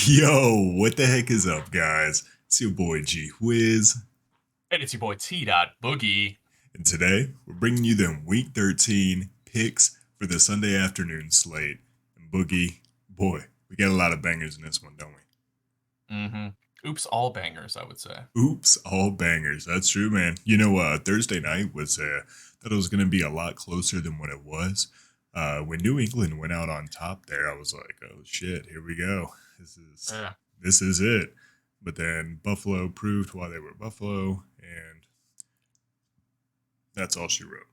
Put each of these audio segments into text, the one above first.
Yo, what the heck is up, guys? It's your boy G-whiz, And it's your boy T.Boogie. and today we're bringing you the Week 13 picks for the Sunday afternoon slate. And Boogie, boy, we got a lot of bangers in this one, don't Mm-hmm. Oops, all bangers, I would say. we? Oops, all bangers. That's true, man. Thursday night was thought it was going to be a lot closer than what it was. When New England went out on top there, I was like, oh shit, here we go. This is Yeah. this is it. But then Buffalo proved why they were Buffalo, and that's all she wrote.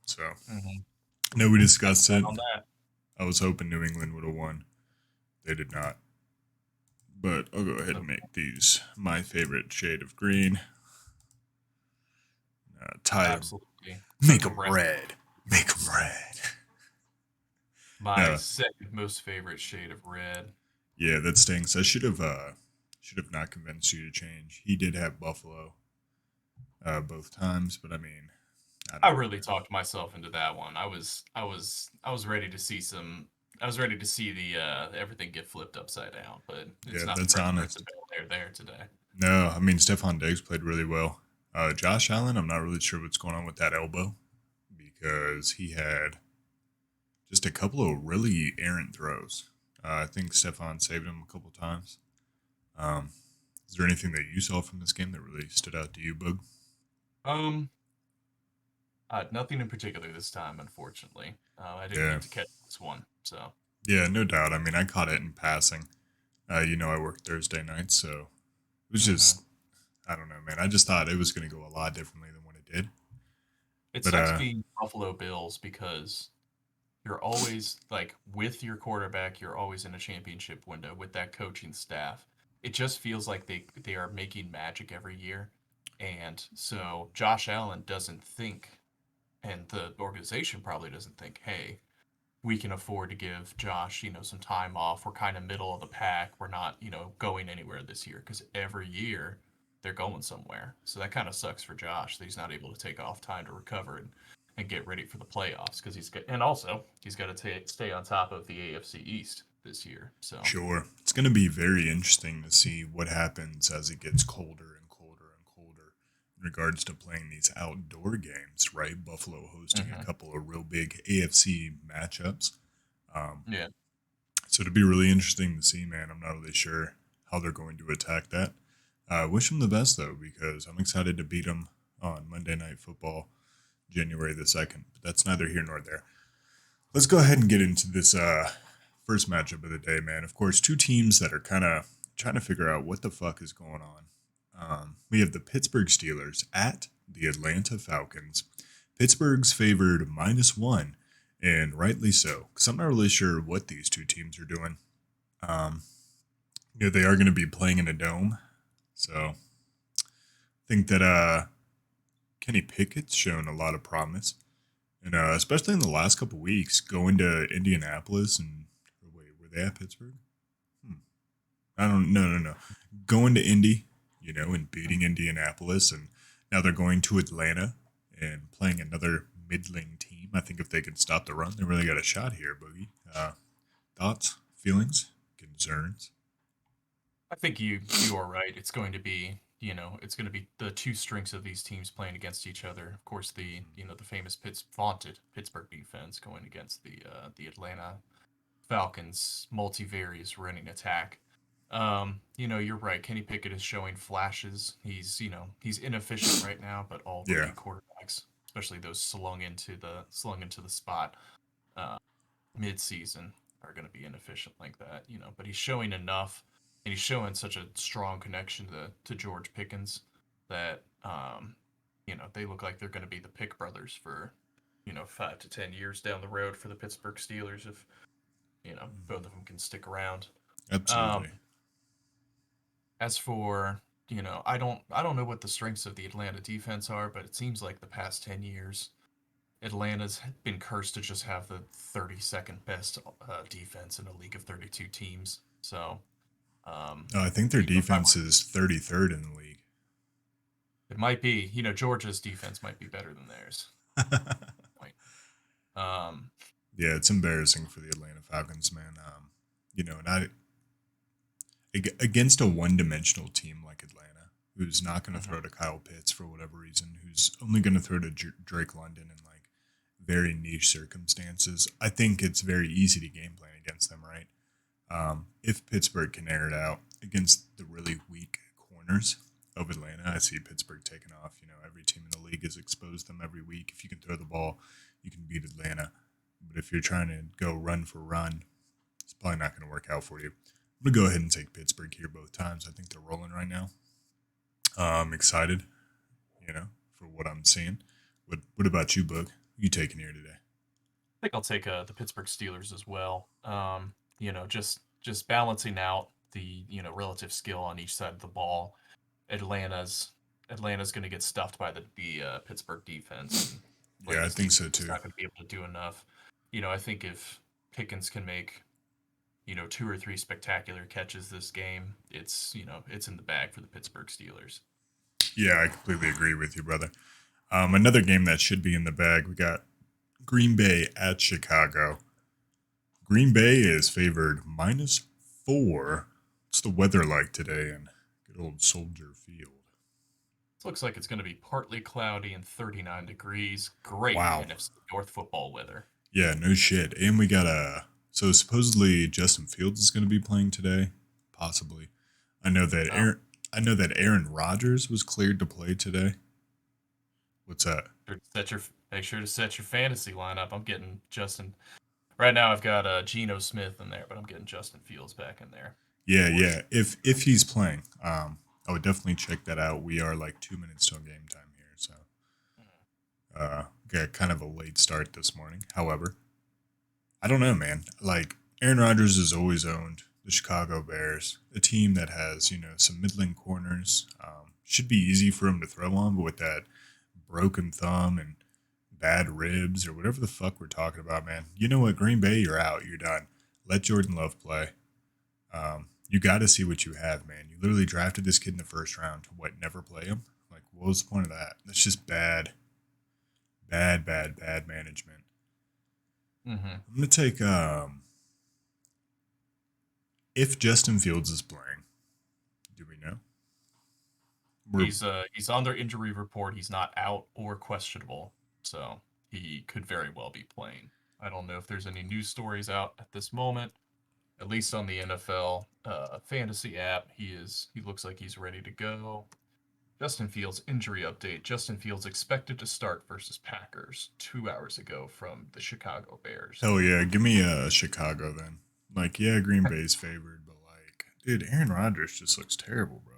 So Mm-hmm. I know we discussed it. On that. I was hoping New England would have won. They did not. But I'll go ahead and make these my favorite shade of green. Tie them. Absolutely. Make them red. Make them red. My second most favorite shade of red. Yeah, that stinks. I should have not convinced you to change. He did have Buffalo both times, but I mean, I I don't know. really talked myself into that one. I was ready to see some. I was ready to see the everything get flipped upside down, but it's Yeah, not the that's red birds honest. of Bel Air there today. No, I mean Stephon Diggs played really well. Josh Allen, I'm not really sure what's going on with that elbow because he had just a couple of really errant throws. I think Stephon saved him a couple times. Um, is there anything that you saw from this game that really stood out to you, Bug? Um, Nothing in particular this time, unfortunately. I didn't Yeah, get to catch this one, so. yeah, no doubt. I mean, I caught it in passing. I work Thursday nights, so it was Mm-hmm. just I don't know, man. I just thought it was going to go a lot differently than what it did. It But sucks being Buffalo Bills because you're always like with your quarterback, you're always in a championship window with that coaching staff. It just feels like they are making magic every year. And so Josh Allen doesn't think, and the organization probably doesn't think, hey, we can afford to give Josh, some time off. We're kind of middle of the pack. We're not, going anywhere this year because every year they're going somewhere. So that kind of sucks for Josh that he's not able to take off time to recover and get ready for the playoffs because and also he's got to stay on top of the AFC East this year. So sure, it's going to be very interesting to see what happens as it gets colder and colder and colder in regards to playing these outdoor games, right? Buffalo hosting a hmm couple of real big AFC matchups. Um, yeah, so it'll be really interesting to see, man. I'm not really sure how they're going to attack that. Wish them the best, though, because I'm excited to beat them on Monday Night Football, January the 2nd. But that's neither here nor there. Let's go ahead and get into this first matchup of the day, man. Of course, two teams that are kind of trying to figure out what the fuck is going on. We have the Pittsburgh Steelers at the Atlanta Falcons. Pittsburgh's favored -1, and rightly so, because I'm not really sure what these two teams are doing. Um, they are going to be playing in a dome, so I think that Kenny Pickett's shown a lot of promise. And especially in the last couple weeks, going to Indianapolis and wait, were they at Pittsburgh? Hmm. I don't. No, no, no. Going to Indy, and beating Indianapolis, and now they're going to Atlanta and playing another middling team. I think if they can stop the run, they really got a shot here, Boogie. Thoughts, feelings, concerns? I think you are right. It's going to be it's going to be the two strengths of these teams playing against each other. Of course, the famous vaunted Pittsburgh defense going against the Atlanta Falcons multivarious running attack. You're right. Kenny Pickett is showing flashes. He's inefficient right now, but all Yeah, rookie quarterbacks, especially those slung into the spot uh, mid-season, are going to be inefficient like that. But he's showing enough, and he's showing such a strong connection to George Pickens that they look like they're going to be the Pick brothers for 5 to 10 years down the road for the Pittsburgh Steelers if both of them can stick around. Um, absolutely. as for I don't know what the strengths of the Atlanta defense are, but it seems like the past 10 years, Atlanta's been cursed to just have the 32nd best defense in a league of 32 teams. So, I think their if I defense were, is 33rd in the league. it might be, Georgia's defense might be better than theirs. Point. Um, Yeah, it's embarrassing for the Atlanta Falcons, man. And against a one-dimensional team like Atlanta, who's not going to Hmm. throw to Kyle Pitts for whatever reason, who's only going to throw to Drake London in like very niche circumstances. I think it's very easy to game plan against them, right? If Pittsburgh can air it out against the really weak corners of Atlanta, I see Pittsburgh taking off. You know, every team in the league has exposed them every week. If you can throw the ball, you can beat Atlanta. But if you're trying to go run for run, it's probably not going to work out for you. I'm going to go ahead and take Pittsburgh here both times. I think they're rolling right now. I'm excited, you know, for what I'm seeing. What about you, Boog? You taking here today? I think I'll take the Pittsburgh Steelers as well. Just balancing out the relative skill on each side of the ball. Atlanta's Atlanta's going to get stuffed by the Pittsburgh defense, and Yeah, I Atlanta's think defense so is too. not going to be able to do enough. I think if Pickens can make two or three spectacular catches this game, it's in the bag for the Pittsburgh Steelers. Yeah, I completely agree with you, brother. Another game that should be in the bag. We got Green Bay at Chicago. Green Bay is favored -4. What's the weather like today in good old Soldier Field? It looks like it's going to be partly cloudy and 39 degrees. Great Wow. NFC North football weather. Yeah, no shit. And we got a so supposedly Justin Fields is going to be playing today, possibly. I know that Oh, Aaron. I know that Aaron Rodgers was cleared to play today. What's that? make sure to set your fantasy lineup. I'm getting Justin. Right now, I've got Geno Smith in there, but I'm getting Justin Fields back in there. Yeah, For yeah. If he's playing, I would definitely check that out. We are like 2 minutes till game time here, so got kind of a late start this morning. However, I don't know, man. Like Aaron Rodgers has always owned the Chicago Bears, a team that has some middling corners. Should be easy for him to throw on, but with that broken thumb and bad ribs or whatever the fuck we're talking about, man. You know what? Green Bay, you're out. You're done. Let Jordan Love play. You got to see what you have, man. You literally drafted this kid in the first round to what? Never play him? Like, what was the point of that? That's just bad, bad, bad, bad management. Mm-hmm. I'm gonna take if Justin Fields is playing. Do we know? We're He's on their injury report. He's not out or questionable, so he could very well be playing. I don't know if there's any news stories out at this moment. At least on the NFL fantasy app, he looks like he's ready to go. Justin Fields injury update. Justin Fields expected to start versus Packers 2 hours ago from the Chicago Bears. hell yeah. Give me Chicago then. Like yeah, Green Bay's favored, but like, dude, Aaron Rodgers just looks terrible, bro.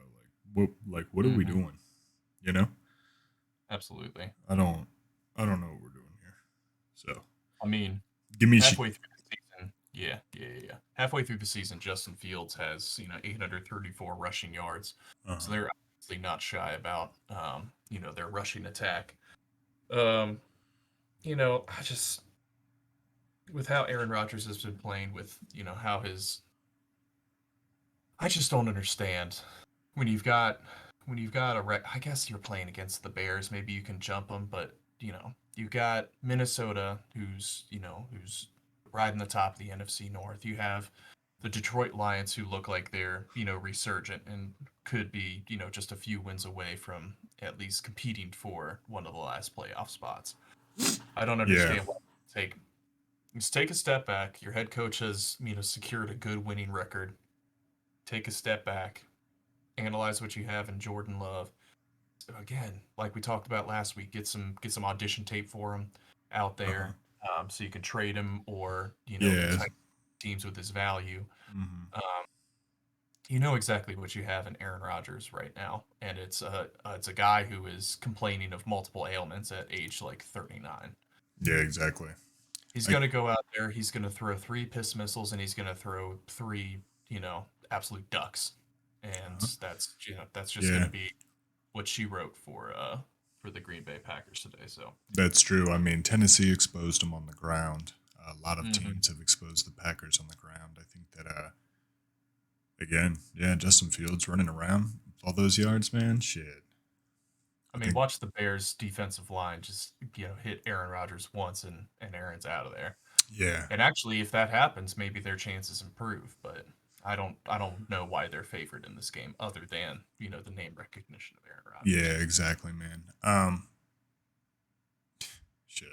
What are we Hmm. doing? You know, Absolutely. I don't I don't know what we're doing here. So I mean, give me halfway through the season, yeah. Halfway through the season, Justin Fields has 834 rushing yards, so uh they're obviously not shy about their rushing attack. Um, I just with how Aaron Rodgers has been playing, with how his I just don't understand when you've got I guess you're playing against the Bears. Maybe you can jump them, but you've got Minnesota, who's riding the top of the NFC North. You have the Detroit Lions, who look like they're resurgent and could be just a few wins away from at least competing for one of the last playoff spots. I don't Yeah. understand why take just take a step back. Your head coach has secured a good winning record. Take a step back, analyze what you have in Jordan Love. So again, like we talked about last week, get some audition tape for him out Uh-huh. there, so you can trade him or Yeah. entice teams with his value. hmm Um, you know exactly what you have in Aaron Rodgers right now, and it's a guy who is complaining of multiple ailments at age like 39. Yeah, exactly. He's I gonna go out there. He's gonna throw three piss missiles, and he's gonna throw three absolute ducks, and uh that's just yeah, gonna be what she wrote for the Green Bay Packers today. So. that's true. I mean, Tennessee exposed them on the ground. A lot of Hmm. teams have exposed the Packers on the ground. I think that again, yeah, Justin Fields running around all those yards, man. Shit. I I mean, think watch the Bears' defensive line just hit Aaron Rodgers once, and Aaron's out of there. yeah. And actually, if that happens, maybe their chances improve. But I don't know why they're favored in this game other than, the name recognition of Aaron Yeah, Rodgers. exactly, man. Shit,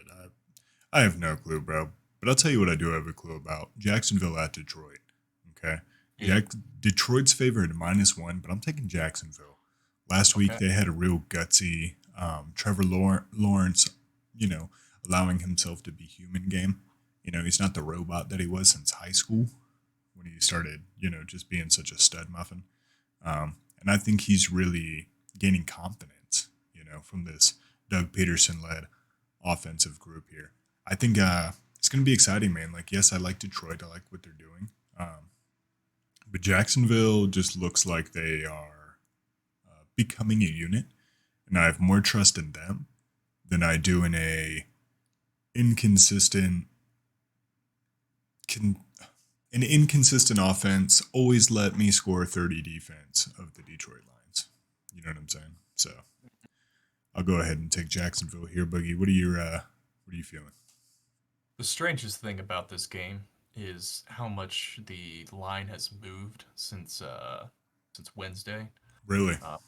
I have no clue, bro. But I'll tell you what I do have a clue about. Jacksonville at Detroit. Okay. Yeah. Detroit's favored -1, but I'm taking Jacksonville. Last week Okay. they had a real gutsy Trevor Lawrence, you know, allowing himself to be human game. He's not the robot that he was since high school when he started, just being such a stud muffin. And I think he's really gaining confidence, from this Doug Peterson led offensive group here. I think it's going to be exciting, man. Like, yes, I like Detroit. I like what they're doing. But Jacksonville just looks like they are becoming a unit. And I have more trust in them than I do in a inconsistent, an inconsistent offense. Always let me score 30 defense of the Detroit Lions. You know what I'm saying? So I'll go ahead and take Jacksonville here, Boogie. What are you feeling? The strangest thing about this game is how much the line has moved since Wednesday. Really? Uh,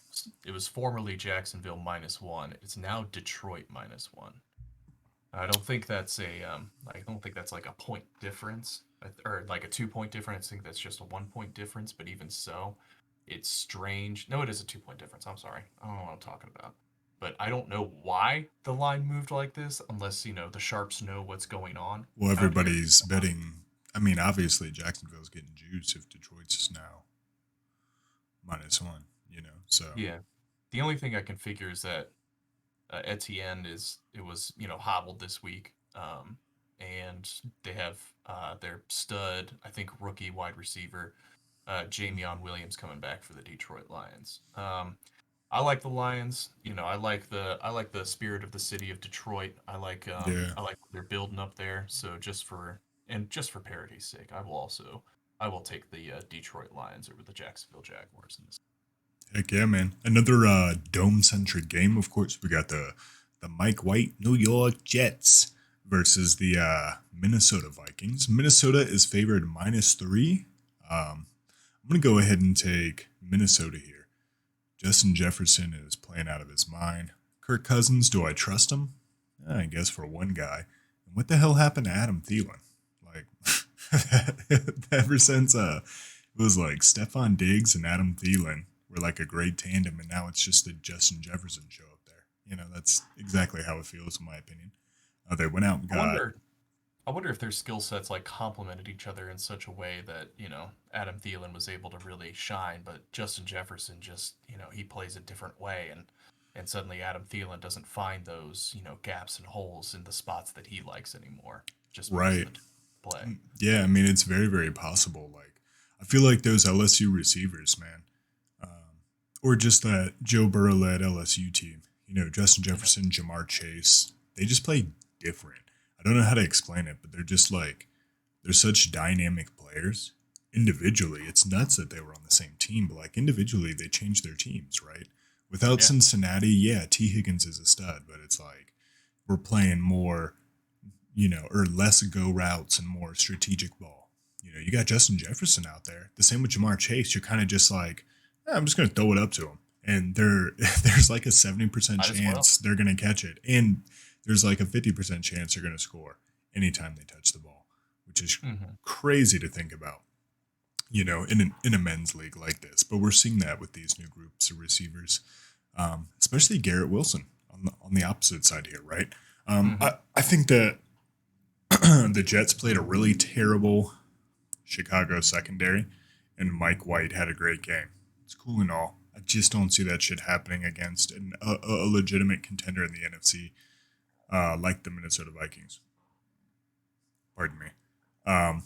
it was formerly Jacksonville -1. It's now Detroit -1. I don't think that's like a point difference or like a 2 point difference. I think that's just a 1 point difference. But even so, it's strange. No, it is a 2 point difference. I'm sorry. I don't know what I'm talking about. But I don't know why the line moved like this, unless the sharps know what's going on Well, out here. everybody's betting. I mean, obviously, Jacksonville's getting juice if Detroit's now -1, So, Yeah. The only thing I can figure is that Etienne was hobbled this week, and they have their stud, I think rookie wide receiver, Jamion Williams coming back for the Detroit Lions. I like the Lions. I like the spirit of the city of Detroit. yeah. I like what they're building up there. So just for parity's sake, I will take the Detroit Lions over the Jacksonville Jaguars in this. Heck yeah, man. Another dome centric game. Of course, we got the Mike White New York Jets versus the Minnesota Vikings. Minnesota is favored -3. I'm going to go ahead and take Minnesota here. Justin Jefferson is playing out of his mind. Kirk Cousins, do I trust him? I guess for one guy. And what the hell happened to Adam Thielen? Like, ever since it was like Stephon Diggs and Adam Thielen were like a great tandem, and now it's just the Justin Jefferson show up there. That's exactly how it feels, in my opinion. They went out and I got, wonder I wonder if their skill sets like complemented each other in such a way that, Adam Thielen was able to really shine, but Justin Jefferson just, he plays a different way, and suddenly Adam Thielen doesn't find those, gaps and holes in the spots that he likes anymore just because of right. the play. Yeah, I mean, it's very, very possible. Like, I feel like those LSU receivers, man, or just that Joe Burrow led LSU team, Justin Mhm. Jefferson, Jamar Chase, they just play different. I don't know how to explain it, but they're just like, they're such dynamic players. Individually, it's nuts that they were on the same team, but like individually, they changed their teams, right? Without Yeah. Cincinnati, yeah, T. Higgins is a stud, but it's like we're playing more, or less go routes and more strategic ball. You got Justin Jefferson out there. The same with Jamar Chase. You're kind of just like, I'm just going to throw it up to him. And there's like a 70% Might as well. chance they're going to catch it. And there's like a 50% chance they're going to score anytime they touch the ball, which is Hmm. crazy to think about, in a men's league like this. But we're seeing that with these new groups of receivers, especially Garrett Wilson on the opposite side here, right? Hmm. I think that the Jets played a really terrible Chicago secondary, and Mike White had a great game. It's cool and all. I just don't see that shit happening against a legitimate contender in the NFC, like the Minnesota Vikings. Pardon me. Um,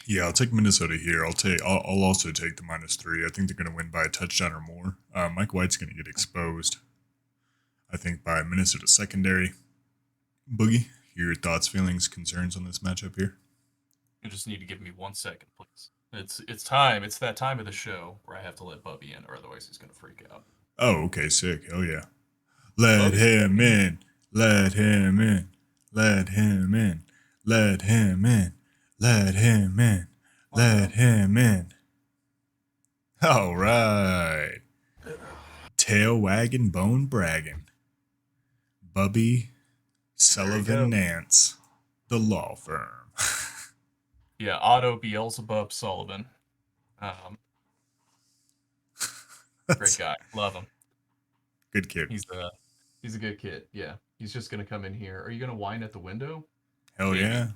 yeah, I'll take Minnesota here. I'll also take the -3. I think they're going to win by a touchdown or more. Mike White's going to get exposed, I think, by Minnesota secondary. Boogie, your thoughts, feelings, concerns on this matchup here? You just need to give me 1 second, please. It's time. It's that time of the show where I have to let Bubby in, or otherwise he's gonna freak out. Oh, okay, sick. Hell yeah. Let Bubby's him coming in. in. Let him in. Let him in. Let him in. Let him in. Let him in. All right. Tail wagging, bone bragging. Bubby Sullivan Nance, the law firm. Yeah, Otto Beelzebub Sullivan. Um, Great guy. Love him. Good kid. He's a good kid. Yeah. He's just gonna come in here. Are you gonna whine at the window? Hell Maybe. yeah.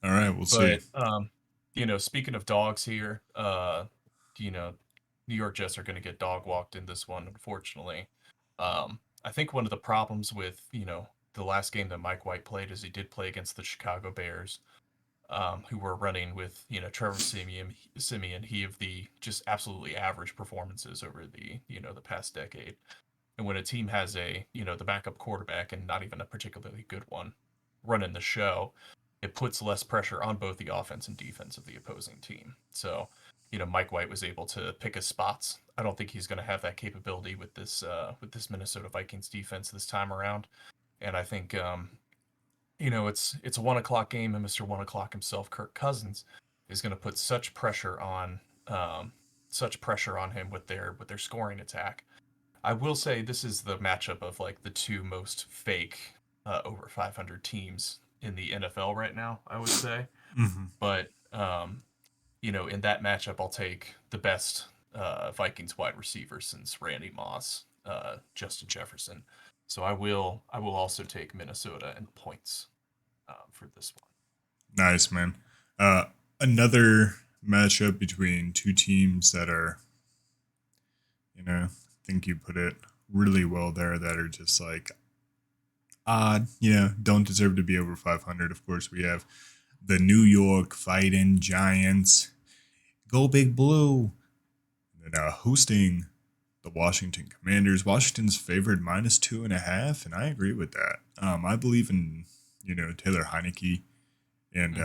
All right, we'll see. But speaking of dogs here, you know, New York Jets are gonna get dog walked in this one, unfortunately. I think one of the problems with, the last game that Mike White played is he did play against the Chicago Bears, who were running with, Trevor Simeon, he of the just absolutely average performances over the past decade. And when a team has the backup quarterback and not even a particularly good one running the show, it puts less pressure on both the offense and defense of the opposing team. So, Mike White was able to pick his spots. I don't think he's going to have that capability with this Minnesota Vikings defense this time around. And I think it's a 1 o'clock game, and Mr. 1 o'clock himself, Kirk Cousins, is going to put such pressure on him with their scoring attack. I will say this is the matchup of like the two most fake over 500 teams in the NFL right now, I would say. Mm-hmm. But in that matchup, I'll take the best Vikings wide receiver since Randy Moss, Justin Jefferson. So I will also take Minnesota and points for this one. Nice, man. Another matchup between two teams that are, I think you put it really well there, that are just like odd, don't deserve to be over 500. Of course, we have the New York Fighting Giants. Go Big Blue. And hosting the Washington Commanders. Washington's favored -2.5, and I agree with that. I believe in, Taylor Heineke and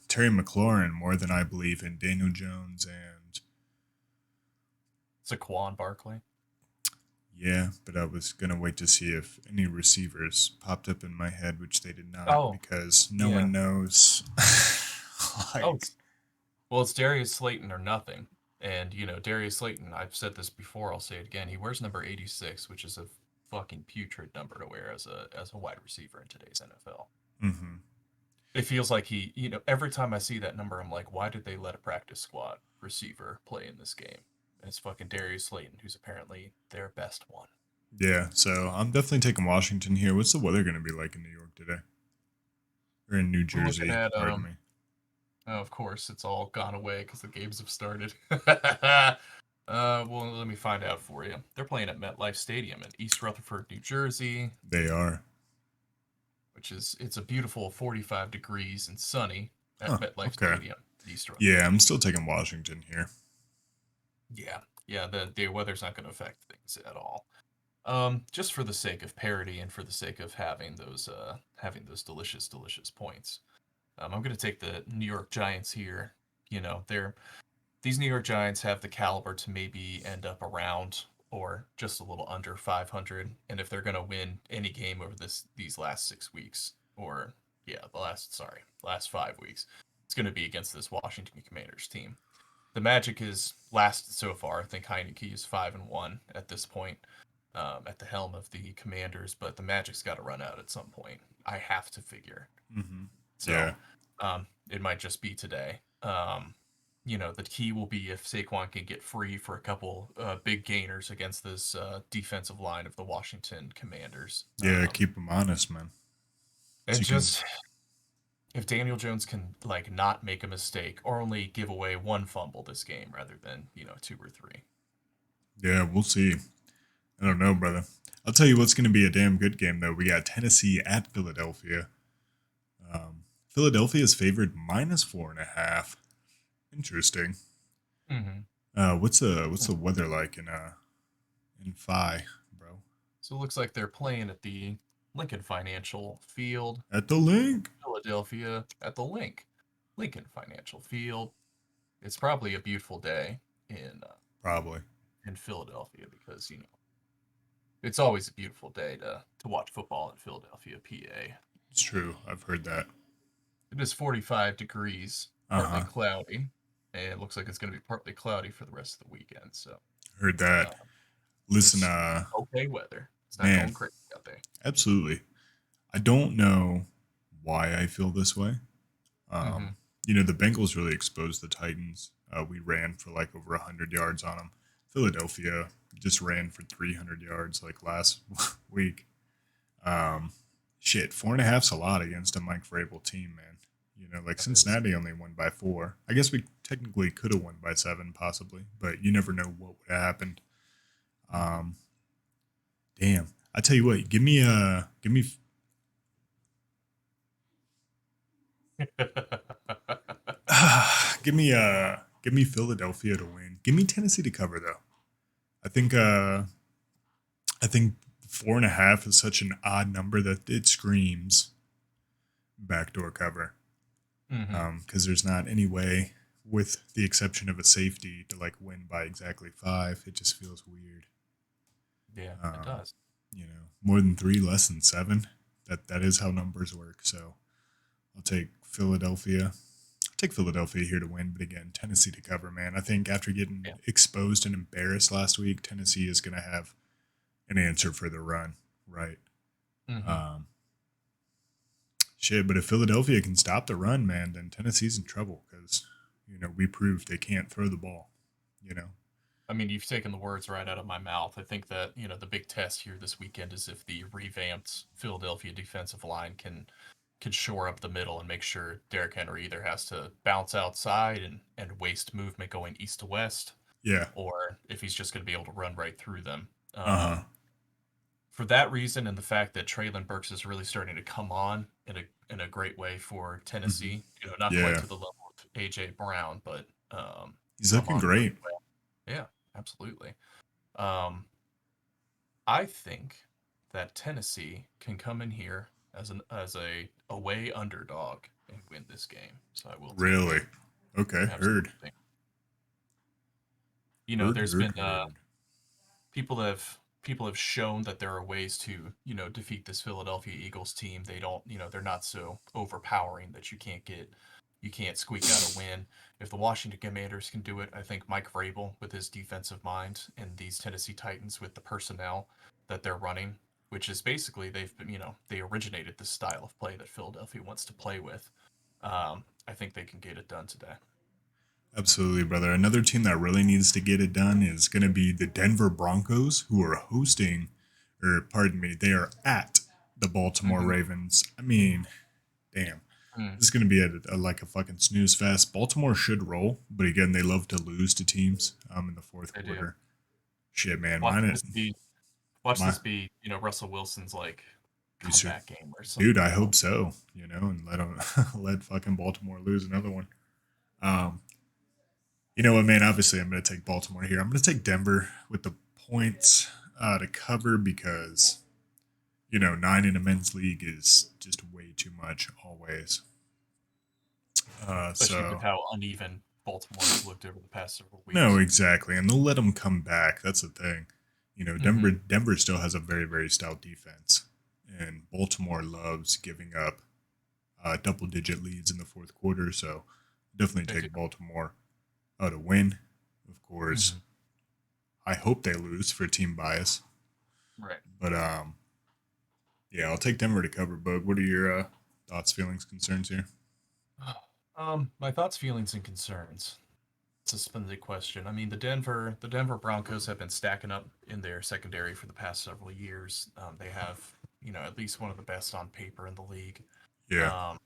Terry McLaurin more than I believe in Daniel Jones and Saquon Barkley. Yeah, but I was going to wait to see if any receivers popped up in my head, which they did not, because no one knows. It's Darius Slayton or nothing. And, Darius Slayton, I've said this before, I'll say it again, he wears number 86, which is a fucking putrid number to wear as a wide receiver in today's NFL. Mm-hmm. It feels like every time I see that number, I'm like, why did they let a practice squad receiver play in this game? And it's fucking Darius Slayton, who's apparently their best one. Yeah, so I'm definitely taking Washington here. What's the weather going to be like in New York today? Or in New Jersey, pardon me. Oh, of course, it's all gone away because the games have started. Well, let me find out for you. They're playing at MetLife Stadium in East Rutherford, New Jersey. They are. It's a beautiful 45 degrees and sunny at MetLife Stadium, East Rutherford. Yeah, I'm still taking Washington here. Yeah, the weather's not going to affect things at all. Just for the sake of parity and for the sake of having those delicious points. I'm going to take the New York Giants here. These New York Giants have the caliber to maybe end up around or just a little under 500. And if they're going to win any game over these last 6 weeks, or the last 5 weeks, it's going to be against this Washington Commanders team. The Magic is last so far. I think Heineke is 5-1 at this point, at the helm of the Commanders. But the Magic's got to run out at some point. I have to figure. Mm-hmm. So, it might just be today. The key will be if Saquon can get free for a couple big gainers against this defensive line of the Washington Commanders. Yeah, keep them honest, man. And if Daniel Jones can not make a mistake or only give away one fumble this game rather than 2 or 3. Yeah, we'll see. I don't know, brother. I'll tell you what's going to be a damn good game though. We got Tennessee at Philadelphia. Philadelphia is favored -4.5. Interesting. Mm-hmm. What's the weather like in Phi, bro? So it looks like they're playing at the Lincoln Financial Field. At the Link. Philadelphia at the Lincoln Financial Field. It's probably a beautiful day in Philadelphia because it's always a beautiful day to watch football in Philadelphia, PA. It's true. I've heard that. It is 45 degrees, partly cloudy, and it looks like it's going to be partly cloudy for the rest of the weekend. So, Heard that. uh, Listen, it's okay weather. It's not man, going crazy out there. absolutely. I don't know why I feel this way. Hmm. Um, you know, the Bengals really exposed the Titans. We ran for like over 100 yards on them. Philadelphia just ran for 300 yards like last week. Um, shit, 4.5's a lot against a Mike Vrabel team, man. You know, like That is. Cincinnati only won by 4. I guess we technically could have won by 7, possibly, but you never know what would have happened. Mhm. Um, damn. I tell you what, give me Philadelphia to win. Give me Tennessee to cover though. I think uh I think 4.5 is such an odd number that it screams backdoor cover. Hmm. Because there's not any way, with the exception of a safety, to like win by exactly 5. It just feels weird. Yeah, it Um, does. you know, more than 3, less than 7. That is how numbers work. So I'll take Philadelphia. I'll take Philadelphia here to win, but again, Tennessee to cover, man. I think after getting Yeah. exposed and embarrassed last week, Tennessee is going to have an answer for the run, right? Hmm. Um, shit, but if Philadelphia can stop the run, man, then Tennessee's in trouble because you know we proved they can't throw the ball. You know, I mean, you've taken the words right out of my mouth. I think that, the big test here this weekend is if the revamped Philadelphia defensive line can shore up the middle and make sure Derrick Henry either has to bounce outside and waste movement going east to west, yeah, or if he's just going to be able to run right through them. uh huh, For that reason, and the fact that Traylon Burks is really starting to come on in a great way for hmm Tennessee, not quite yeah, to the level of AJ Brown, but he's come looking on really great. well. Yeah, absolutely. Um, I think that Tennessee can come in here as a away underdog and win this game. So I will take Really, them. okay, heard, Absolutely. heard, There's heard, been heard. people have shown that there are ways to, defeat this Philadelphia Eagles team. They don't, they're not so overpowering that you can't squeak out a win. If the Washington Commanders can do it, I think Mike Vrabel with his defensive mind and these Tennessee Titans with the personnel that they're running, which is basically they've been, they originated this style of play that Philadelphia wants to play with. I think they can get it done today. Absolutely, brother. Another team that really needs to get it done is going to be the Denver Broncos, who are hosting, or pardon me, they are at the Baltimore Mm-hmm. Ravens. I mean, damn. Mm, This is going to be like a fucking snooze fest. Baltimore should roll, but again, they love to lose to teams in the fourth they do. quarter. Shit, man, Watch mine it this be Watch my this be, Russell Wilson's like research, comeback game or dude. something I hope else. so. You know, and let them let fucking Baltimore lose another one. Um, you know what, man? Obviously, I'm going to take Baltimore here. I'm going to take Denver with the points to cover because you know 9 in a men's league is just way too much always. Especially with So how uneven Baltimore has looked over the past several no, weeks. exactly, and they'll let them come back. That's the thing. You know, Mm-hmm. Denver still has a very stout defense, and Baltimore loves giving up double-digit leads in the fourth quarter. So definitely They do. take Baltimore to win. Of course, Mm-hmm. I hope they lose for team bias, Right. but yeah, I'll take Denver to cover. But what are your thoughts, feelings, concerns here? My thoughts, feelings, and concerns. It's a splendid question. I mean, the Denver Broncos have been stacking up in their secondary for the past several years. They have, at least one of the best on paper in the league. Yeah, Um,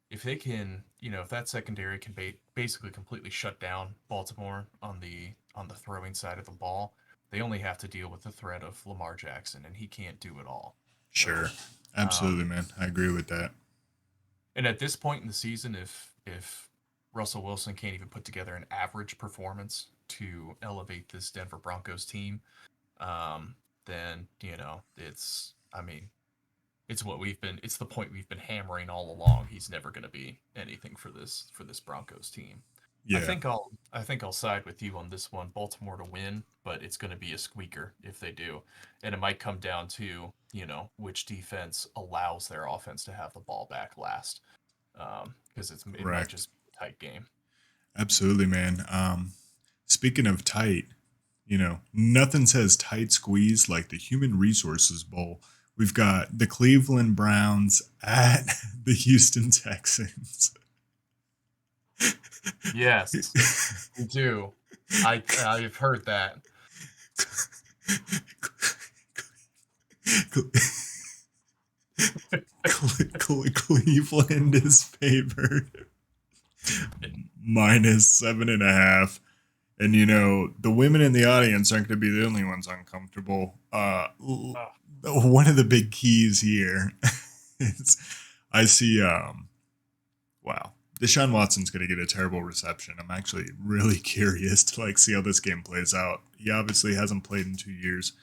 if they can, if that secondary can basically completely shut down Baltimore on the throwing side of the ball, they only have to deal with the threat of Lamar Jackson, and he can't do it all. sure, So, um, absolutely, man. I agree with that. and at this point in the season, if Russell Wilson can't even put together an average performance to elevate this Denver Broncos team, um, then it's, I mean, it's the point we've been hammering all along. He's never going to be anything for this Broncos team. Yeah, I think I'll side with you on this one. Baltimore to win, but it's going to be a squeaker if they do, and it might come down to which defense allows their offense to have the ball back last, because it might correct. just be a tight game. Absolutely, man. Speaking of tight, nothing says tight squeeze like the Human Resources Bowl. We've got the Cleveland Browns at the Houston Texans. Yes, we do. I've heard that. Cleveland is favored minus 7.5. And the women in the audience aren't going to be the only ones uncomfortable. Oh, One of the big keys here is I see. Wow, Deshaun Watson's going to get a terrible reception. I'm actually really curious to see how this game plays out. He obviously hasn't played in 2 years.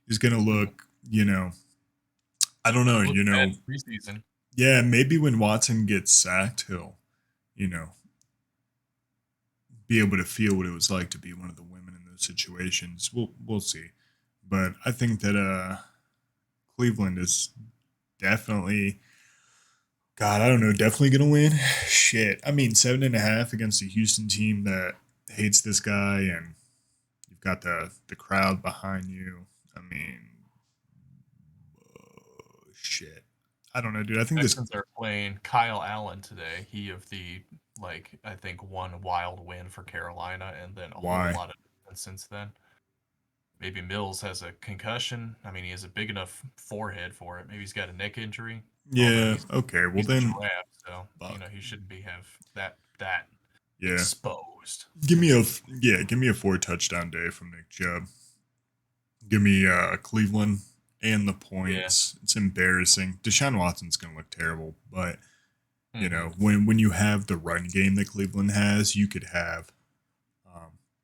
He's going to look, I don't know, he looked bad in preseason. yeah, maybe when Watson gets sacked, he'll, you know, be able to feel what it was like to be one of the women in those situations. We'll see. But I think that Cleveland is definitely, God, I don't know, definitely gonna win. Shit. I mean, 7.5 against a Houston team that hates this guy, and you've got the crowd behind you. I mean, shit. I don't know, dude. I think this. Texans are playing Kyle Allen today. He of the I think one wild win for Carolina, and then a whole Why? lot of wins since then. Maybe Mills has a concussion. I mean, he has a big enough forehead for it. Maybe he's got a neck injury. Although Yeah. Okay. Well he's a then, giraffe, so fuck. he shouldn't be have that Yeah. exposed. Give me a 4 touchdown day from Nick Chubb. Give me Cleveland and the Yeah. points. It's embarrassing. Deshaun Watson's going to look terrible, but Hmm. when you have the run game that Cleveland has, you could have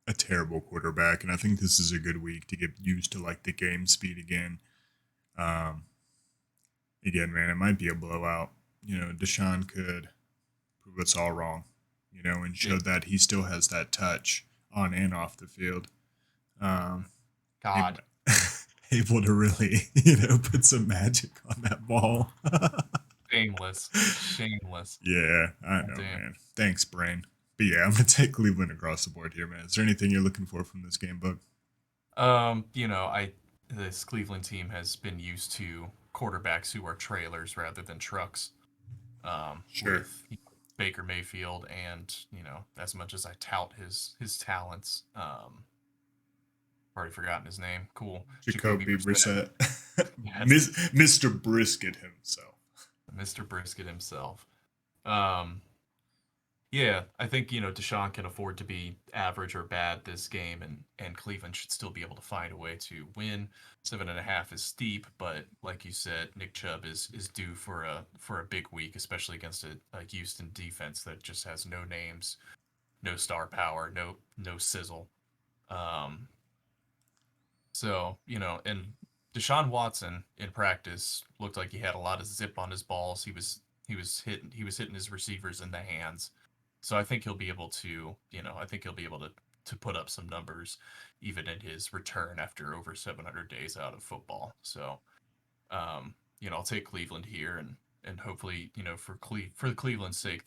a terrible quarterback, and I think this is a good week to get used to the game speed again. Um, Again, man, it might be a blowout. Deshaun could prove us all wrong. And Yeah. show that he still has that touch on and off the field. Um, able, God. able to really, put some magic on that ball. Shameless. Shameless. Yeah, I God know, damn. man. Thanks, brain. But yeah, I'm gonna take Cleveland across the board here, man. Is there anything you're looking for from this game, Bug? I this Cleveland team has been used to quarterbacks who are trailers rather than trucks. Sure. With Baker Mayfield, and as much as I tout his talents, already forgotten his name. Cool, Jacoby Jacoby Brissett. Brissett. Yes, Mr. Brisket himself. Mr. Brisket himself. Um, Yeah, I think Deshaun can afford to be average or bad this game, and Cleveland should still be able to find a way to win. 7.5 is steep, but like you said, Nick Chubb is due for a big week, especially against a Houston defense that just has no names, no star power, no sizzle. Um, and Deshaun Watson in practice looked like he had a lot of zip on his balls. He was hitting his receivers in the hands. So I think he'll be able to, I think he'll be able to put up some numbers even in his return after over 700 days out of football. So, I'll take Cleveland here, and hopefully, for Cleveland's sake,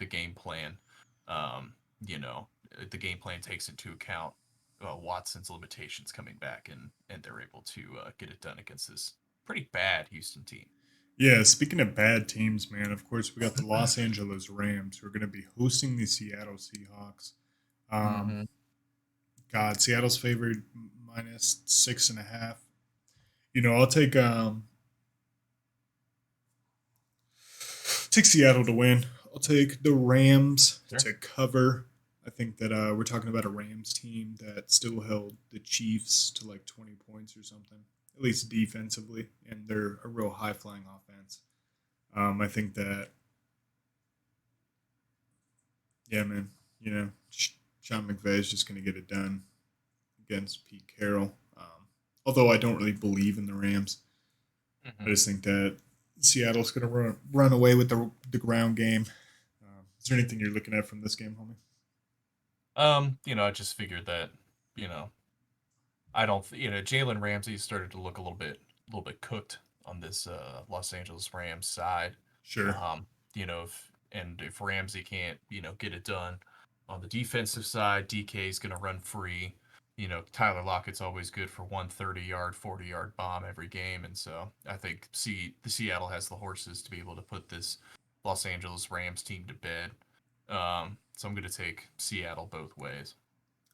um, you know, the game plan takes into account Watson's limitations coming back, and they're able to get it done against this pretty bad Houston team. Yeah, speaking of bad teams, man, of course, we got the Los Angeles Rams who are going to be hosting the Seattle Seahawks. Um, Mm-hmm. God, Seattle's favored minus 6.5. I'll take Seattle to win. I'll take the Rams Sure. to cover. I think that we're talking about a Rams team that still held the Chiefs to 20 points or something, at least defensively, and they're a real high flying offense. I think that, yeah, man, Sean McVay is just going to get it done against Pete Carroll. Although I don't really believe in the Rams, I Mm-hmm. just think that Seattle's going to run away with the ground game. Is there anything you're looking at from this game, homie? I just figured that, you know, I don't, Jalen Ramsey started to look a little bit cooked on this Los Angeles Rams side. Sure. If Ramsey can't, get it done On the defensive side, DK is going to run free. Tyler Lockett's always good for 130-yard, 40-yard bomb every game, and so I think the Seattle has the horses to be able to put this Los Angeles Rams team to bed. So I'm going to take Seattle both ways.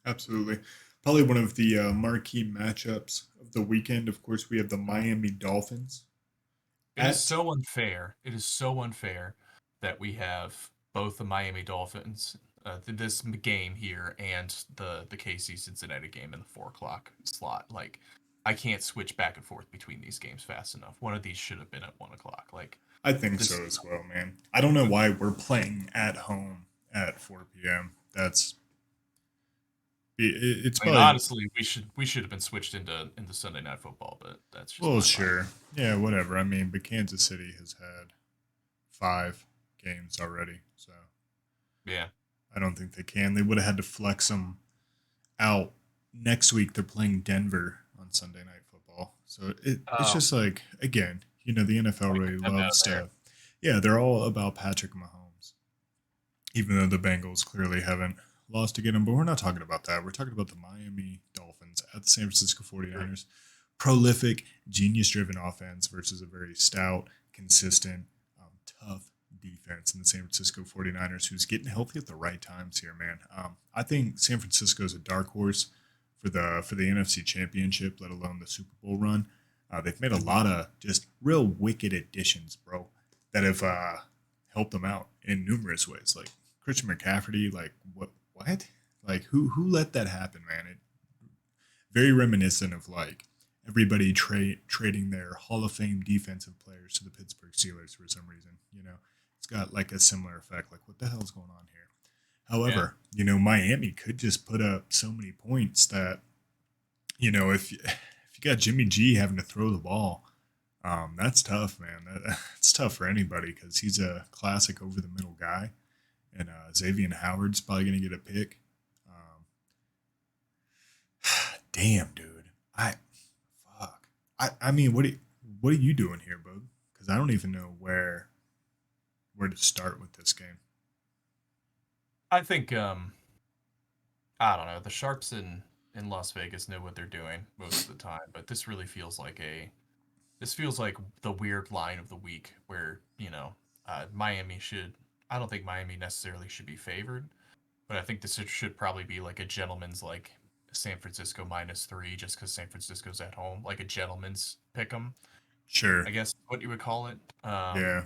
Absolutely. Probably one of the marquee matchups of the weekend. Of course, we have the Miami Dolphins It is at. so unfair. It is so unfair that we have both the Miami Dolphins, this game here, and the KC Cincinnati game in the 4 o'clock slot. Like, I can't switch back and forth between these games fast enough. One of these should have been at 1 o'clock. Like, I think this. so as well, man. I don't know why we're playing at home at 4 p.m. It's I mean, probably. honestly, we should have been switched into Sunday Night Football, but that's just Well, my sure. Yeah, whatever. I mean, but Kansas City has had 5 games already, so yeah. I don't think they can. They would have had to flex them out. Next week, they're playing Denver on Sunday Night Football. So it's Oh, just like, again, the NFL we really took them out loves of there. to. Yeah, they're all about Patrick Mahomes, even though the Bengals clearly haven't lost to get him. But we're not talking about that. We're talking about the Miami Dolphins at the San Francisco True. 49ers. Prolific, genius driven offense versus a very stout, consistent, tough defense in the San Francisco 49ers, who's getting healthy at the right times here, man. I think San Francisco is a dark horse for the NFC Championship, let alone the Super Bowl run. They've made a Mhm. lot of just real wicked additions, bro, that have helped them out in numerous ways. Like Christian McCaffrey, like what? Like who let that happen, man? It very reminiscent of like everybody trading their Hall of Fame defensive players to the Pittsburgh Steelers for some reason. It's got like a similar effect. Like what the hell is going on here? Yeah. However, Miami could just put up so many points that if you got Jimmy G having to throw the ball, that's tough, man. That's tough for anybody because he's a classic over the middle guy, and Xavier Howard's probably going to get a pick. Um, damn, dude. Fuck. I mean, what are you doing here, bud? Because I don't even know where to start with this game. I think I don't know. The sharps in Las Vegas know what they're doing most of the time, but this feels like the weird line of the week where Miami should. I don't think Miami necessarily should be favored, but I think this should probably be like a gentleman's like San Francisco -3 just because San Francisco's at home, like a gentleman's pick 'em, I Sure. guess what you would call it. Yeah.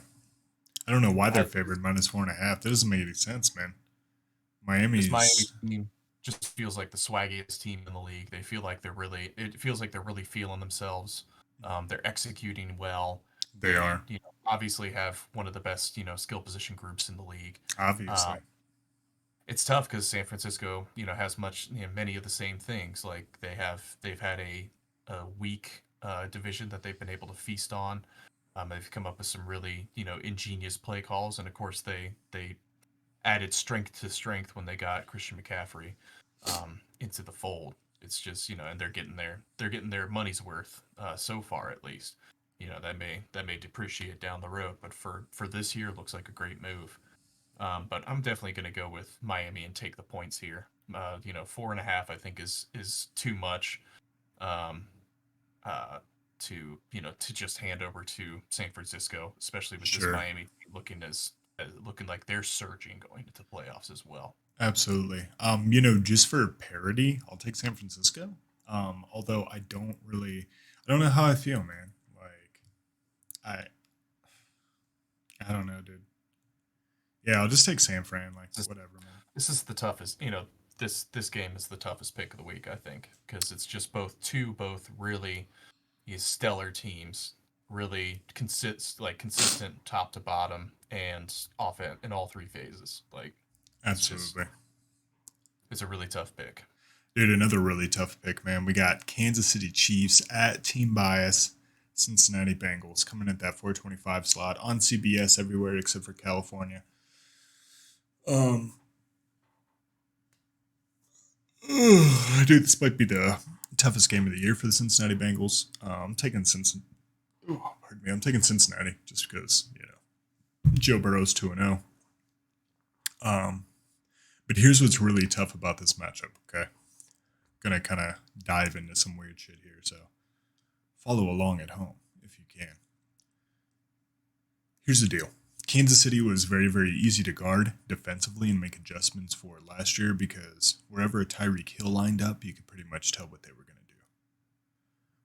I don't know why they're I, favored -4.5. That doesn't make any sense, man. this Miami Miami's. team just feels like the swaggiest team in the league. They feel like they're really. It feels like they're really feeling themselves. They're executing well. They They, are, obviously have one of the best, skill position groups in the league. obviously. Um, it's tough because San Francisco, has many of the same things. Like they've had a weak division that they've been able to feast on. They've come up with some really, ingenious play calls, and of course they added strength to strength when they got Christian McCaffrey into the fold. It's just and they're getting their money's worth so far at least. That may depreciate down the road, but for this year, it looks like a great move. But I'm definitely going to go with Miami and take the points here. 4.5 I think is too much um, to just hand over to San Francisco, especially with this Sure. Miami looking like they're surging going into playoffs as well. Absolutely. Just for parity, I'll take San Francisco. Although I don't know how I feel, man. Like, I don't know, dude. Yeah, I'll just take San Fran. Like, This whatever, man. this is the toughest. This game is the toughest pick of the week, I think, because it's just both really stellar teams, really consistent top to bottom and offense in all three phases. Like it's just Absolutely. it's a really tough pick. Dude, another really tough pick, man. We got Kansas City Chiefs at Team Bias, Cincinnati Bengals coming at that 425 slot on CBS everywhere except for California. Um, Dude, this might be the toughest game of the year for the Cincinnati Bengals. I'm taking Cincinnati. Oh, pardon me. I'm taking Cincinnati just because Joe Burrow's 2-0. But But here's what's really tough about this matchup, okay? Gonna kind of dive into some weird shit here, so follow along at home if you can. Here's the deal. Kansas City was very, very easy to guard defensively and make adjustments for last year because wherever Tyreek Hill lined up, you could pretty much tell what they were going to do.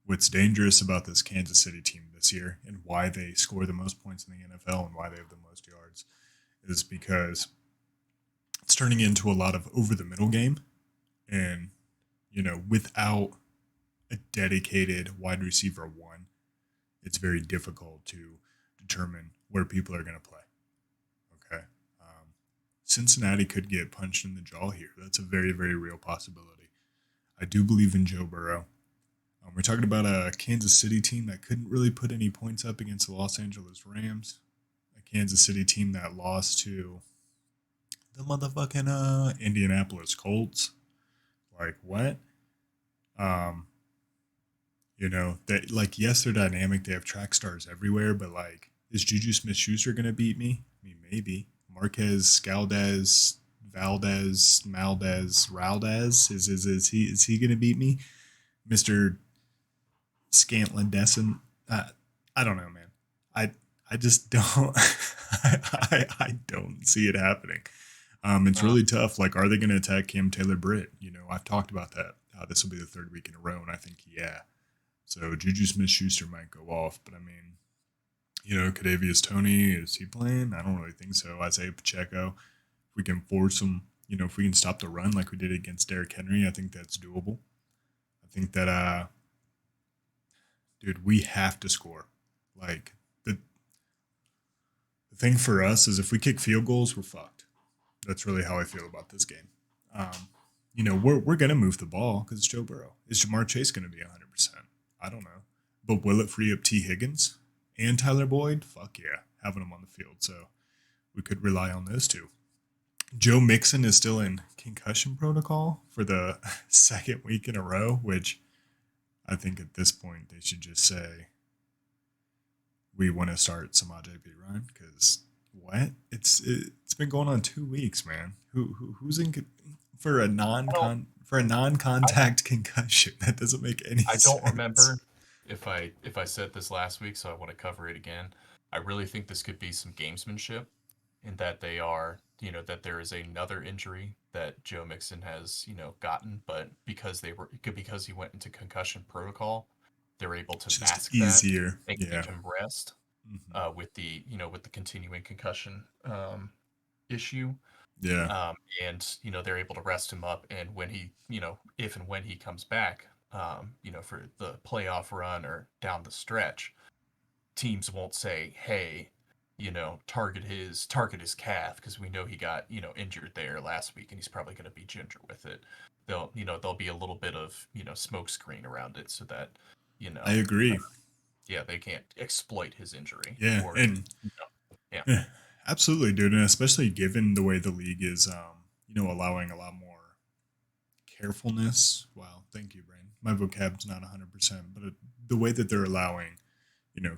What's dangerous about this Kansas City team this year and why they score the most points in the NFL and why they have the most yards is because it's turning into a lot of over the middle game. And, without a dedicated wide receiver one, it's very difficult to determine where people are going to play. Okay. Cincinnati could get punched in the jaw here. That's a very, very real possibility. I do believe in Joe Burrow. We're talking about a Kansas City team that couldn't really put any points up against the Los Angeles Rams. A Kansas City team that lost to the motherfucking Indianapolis Colts. Like, what? That, like, yes, they're dynamic. They have track stars everywhere, but like, is Juju Smith-Schuster going to beat me? I mean, maybe. Marquez, Scaldez, Valdez, Maldez, Raldez. Is he going to beat me? Mr. Scantland Descent. I don't know, man. I just don't. I don't see it happening. It's really tough. Like, are they going to attack Cam Taylor-Britt? I've talked about that. This will be the third week in a row, and I think yeah. So Juju Smith-Schuster might go off, but I mean, Kadarius Toney, is he playing? I don't really think so. Isaiah Pacheco, if we can force him, if we can stop the run like we did against Derrick Henry, I think that's doable. I think that, dude, we have to score. Like, the thing for us is if we kick field goals, we're fucked. That's really how I feel about this game. We're going to move the ball because it's Joe Burrow. Is Jamar Chase going to be 100%? I don't know. But will it free up T. Higgins and Tyler Boyd? Fuck yeah, having them on the field. So we could rely on those two. Joe Mixon is still in concussion protocol for the second week in a row, which I think at this point they should just say we want to start Samaje Perine because what? It's been going on 2 weeks, man. Who's in for a non-contact concussion? That doesn't make any sense. I don't remember if I said this last week, so I want to cover it again. I really think this could be some gamesmanship in that they are, that there is another injury that Joe Mixon has, gotten, but because he went into concussion protocol, they're able to It's mask just easier. that and Yeah. keep him rest with the continuing concussion issue. Yeah. And they're able to rest him up, and when he, if and when he comes back, for the playoff run or down the stretch, teams won't say, "Hey, target his calf," because we know he got injured there last week, and he's probably going to be ginger with it. There'll be a little bit of smoke screen around it so that I agree. they can't exploit his injury. Yeah, Or, and yeah, absolutely, dude, and especially given the way the league is, allowing a lot more carefulness. Wow, thank you, Brain. My vocab's not 100%, but the way that they're allowing,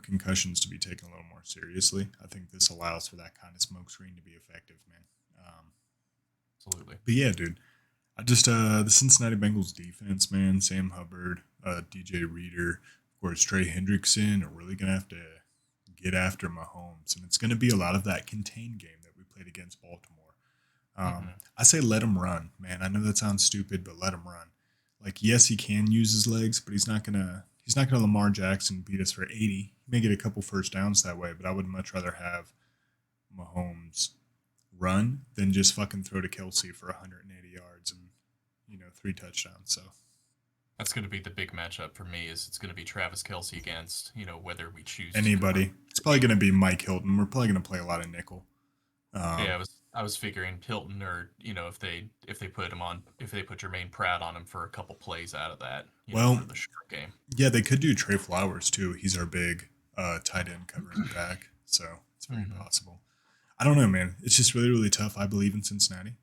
concussions to be taken a little more seriously, I think this allows for that kind of smokescreen to be effective, man. Absolutely. But yeah, dude, I just the Cincinnati Bengals defense, man. Sam Hubbard, DJ Reader, of course, Trey Hendrickson are really gonna have to get after Mahomes, and it's gonna be a lot of that contained game that we played against Baltimore. I say let him run, man. I know that sounds stupid, but let him run. Like, yes, he can use his legs, but he's not gonna Lamar Jackson beat us for 80. He may get a couple first downs that way, but I would much rather have Mahomes run than just fucking throw to Kelsey for 180 yards and 3 touchdowns. So that's going to be the big matchup for me. Is it's going to be Travis Kelsey against whether we choose anybody. It's probably going to be Mike Hilton. We're probably going to play a lot of nickel. Yeah, I was figuring Hilton, or if they put him on, if they put Jermaine Pratt on him for a couple plays out of that, for the short game. Yeah, they could do Trey Flowers too. He's our big tight end covering back, so it's very possible. I don't know, man. It's just really, really tough. I believe in Cincinnati.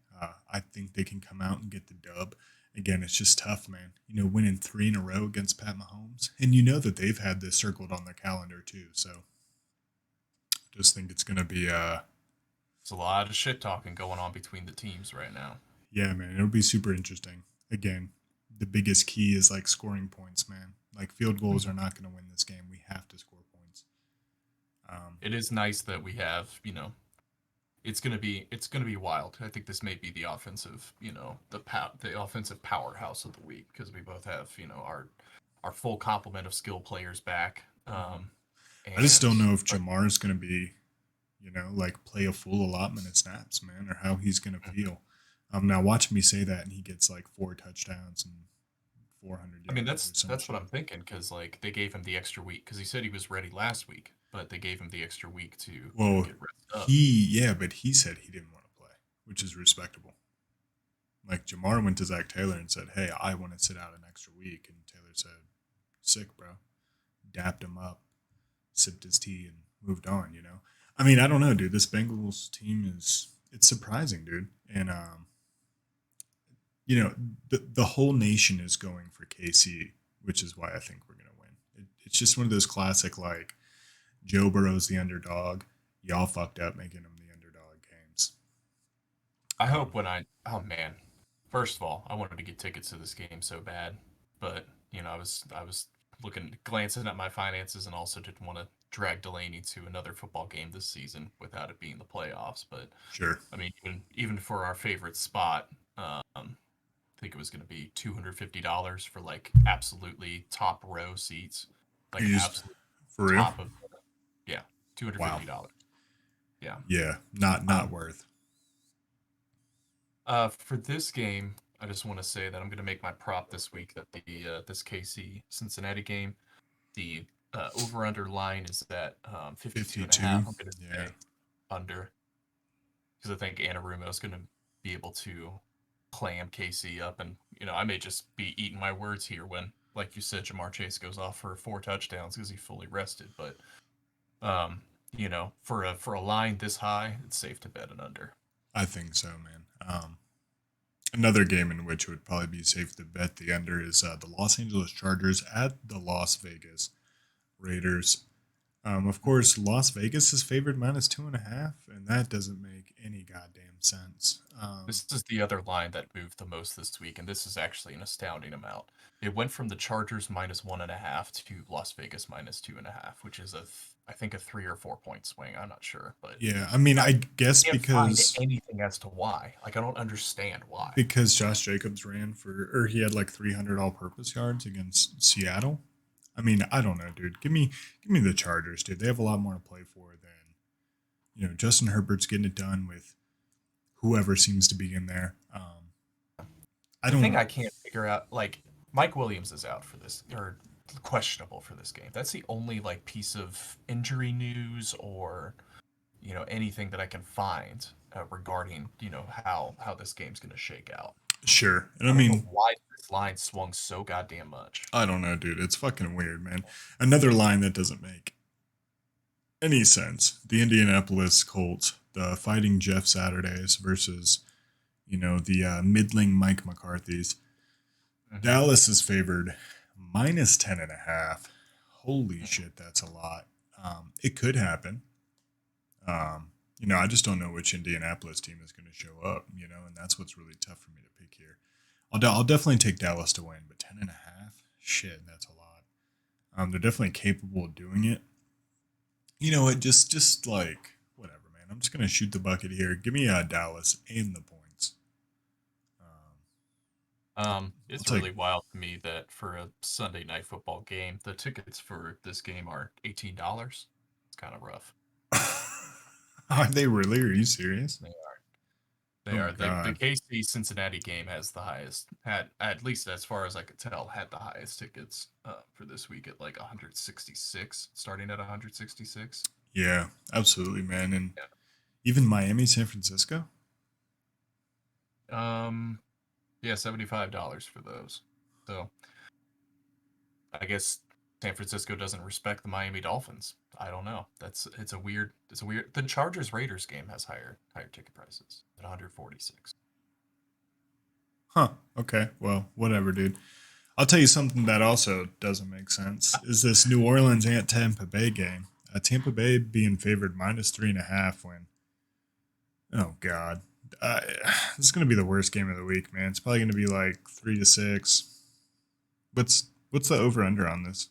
I think they can come out and get the dub. Again, it's just tough, man. Winning 3 in a row against Pat Mahomes, and that they've had this circled on their calendar too. So, just think it's going to be There's a lot of shit talking going on between the teams right now. Yeah, man, it'll be super interesting. Again, the biggest key is like scoring points, man. Like field goals Mhm. are not going to win this game. We have to score points. It is nice that we have, it's gonna be wild. I think this may be the offensive, the offensive powerhouse of the week because we both have, our full complement of skill players back. Mhm. I just And don't know if like, Jamar is going to be, like play a full allotment of snaps, man, or how he's going to feel. Now watch me say that, and he gets like 4 touchdowns and 400 I mean, yards that's or some that's what shit. I'm thinking because like they gave him the extra week because he said he was ready last week, but they gave him the extra week to Well, get rested up. but he said he didn't want to play, which is respectable. Like Jamar went to Zach Taylor and said, "Hey, I want to sit out an extra week," and Taylor said, "Sick, bro." Dapped him up, sipped his tea, and moved on. I mean, I don't know, dude. This Bengals team it's surprising, dude, and the whole nation is going for KC, which is why I think we're gonna win. It's just one of those classic like Joe Burrow's the underdog. Y'all fucked up making him the underdog games. I hope Um, when oh man, first of all, I wanted to get tickets to this game so bad, but I was looking glancing at my finances and also didn't want to drag Delaney to another football game this season without it being the playoffs. But sure. I mean, even for our favorite spot, I think it was going to be $250 for like absolutely top row seats, Are like you just absolute for real? top of yeah, two hundred Wow. fifty dollars. Yeah. Yeah, not Um, worth. for this game, I just want to say that I'm going to make my prop this week that the this KC Cincinnati game, the over under line is at 52 and a 52. half. I'm going to Yeah. say under because I think Anarumo is going to be able to clam KC up, and I may just be eating my words here when, like you said, Jamar Chase goes off for 4 touchdowns because he's fully rested. But um, for a line this high, it's safe to bet an under. I think so, man. Another game in which it would probably be safe to bet the under is the Los Angeles Chargers at the Las Vegas Raiders. Of course, Las Vegas is favored -2.5, and that doesn't make any goddamn sense. This is the other line that moved the most this week, and this is actually an astounding amount. It went from the Chargers -1.5 to Las Vegas -2.5, which is I think a 3 or 4 point swing. I'm not sure, but Yeah, I mean, I I guess can't find because anything as to why. Like I don't understand why. Josh Jacobs ran for, or he had like 300 all-purpose yards against Seattle. I mean, I don't know, dude. Give me the Chargers, dude. They have a lot more to play for than Justin Herbert's getting it done with whoever seems to be in there. I The thing don't. I can't figure out, like Mike Williams is out for this or questionable for this game. That's the only like piece of injury news or anything that I can find regarding how this game's going to shake out. Sure, and I I don't know mean, why this line swung so goddamn much. I don't know, dude. It's fucking weird, man. Another line that doesn't make any sense. The Indianapolis Colts, the Fighting Jeff Saturdays versus the middling Mike McCarthy's. Hmm. Dallas is favored -10.5. Holy shit, that's a lot. It could happen. I just don't know which Indianapolis team is going to show up. And that's what's really tough for me to pick here. I'll definitely take Dallas to win, but 10.5, shit, that's a lot. They're definitely capable of doing it. You know what? Just like whatever, man. I'm just gonna shoot the bucket here. Give me Dallas and the points. I'll It's take. really wild to me that for a Sunday night football game, the tickets for this game are $18. It's kind of rough. Are they really? Are you serious? They are. They Oh are. The God. KC Cincinnati game has the highest, had at least as far as I could tell, had the highest tickets for this week at like 166, starting at 166. Yeah, absolutely, man. And Yeah. even Miami, San Francisco. Yeah, $75 for those. So I guess San Francisco doesn't respect the Miami Dolphins. I don't know. It's a weird. The Chargers Raiders game has higher ticket prices at 146. Huh. Okay. Well, whatever, dude. I'll tell you something that also doesn't make sense. Is this New Orleans and Tampa Bay game? Tampa Bay being favored -3.5 when. Oh God. This is gonna be the worst game of the week, man. It's probably gonna be like 3-6. What's the over under on this?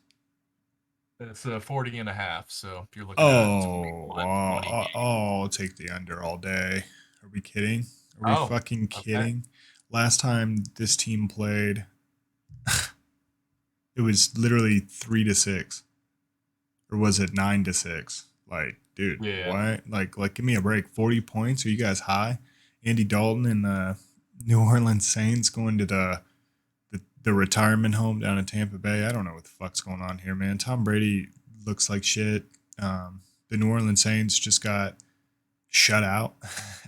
It's 40 and a half, so if you're looking at a Oh, 21-20 game. I'll take the under all day. Are we kidding? Are we Oh, fucking okay. kidding? Last time this team played, it was literally 3-6, or was it 9-6? Like, dude, Yeah. what? Like, give me a break. 40 points? Are you guys high? Andy Dalton and the New Orleans Saints going to the retirement home down in Tampa Bay. I don't know what the fuck's going on here, man. Tom Brady looks like shit. The New Orleans Saints just got shut out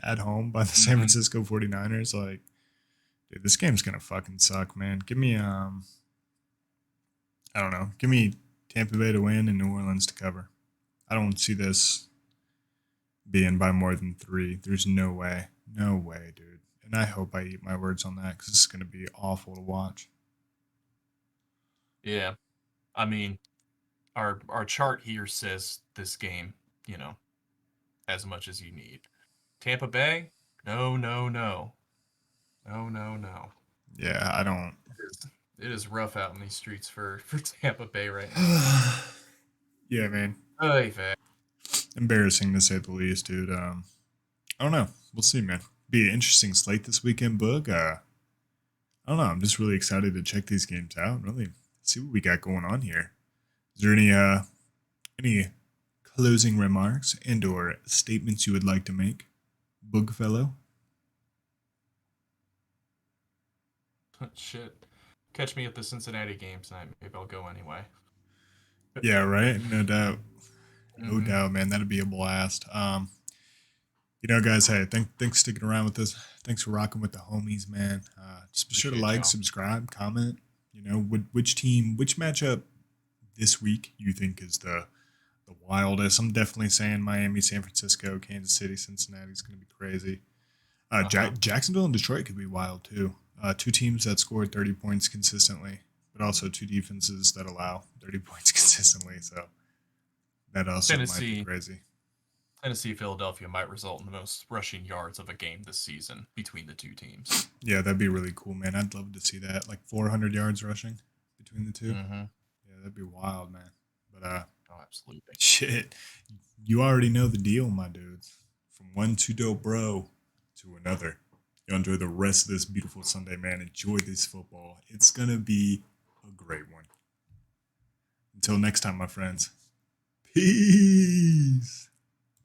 at home by the San Hmm. Francisco 49ers. Like, dude, this game's gonna fucking suck, man. Give me I don't know. Give me Tampa Bay to win and New Orleans to cover. I don't see this being by more than 3. There's no way. No way, dude. And I hope I eat my words on that because it's going to be awful to watch. Yeah. I mean, our chart here says this game, you know, as much as you need. Tampa Bay? No, no, no. No, no, no. Yeah, I don't. It is rough out in these streets for Tampa Bay right now. Yeah, man. Oy vey. Embarrassing to say the least, dude. I don't know. We'll see, man. Be an interesting slate this weekend, Boog. I don't know. I'm just really excited to check these games out. Really see what we got going on here. Is there any closing remarks and or statements you would like to make, Boog fellow? Shit. Catch me at the Cincinnati game tonight. Maybe I'll go anyway. Yeah, right. No doubt. No Hmm. doubt, man. That'd be a blast. Guys, hey, thanks for sticking around with us. Thanks for rocking with the homies, man. Just be sure to Appreciate like, y'all. subscribe, comment. Which matchup this week you think is the wildest? I'm definitely saying Miami, San Francisco, Kansas City, Cincinnati is going to be crazy. Uh-huh. Jacksonville and Detroit could be wild too. Two teams that score 30 points consistently, but also two defenses that allow 30 points consistently. So that also might be Tennessee, crazy. Tennessee, Philadelphia might result in the most rushing yards of a game this season between the two teams. Yeah, that'd be really cool, man. I'd love to see that. Like 400 yards rushing between the two. Mm-hmm. Yeah, that'd be wild, man. But Oh, absolutely. shit, you already know the deal, my dudes. From one dope bro to another. You enjoy the rest of this beautiful Sunday, man. Enjoy this football. It's gonna be a great one. Until next time, my friends. Peace.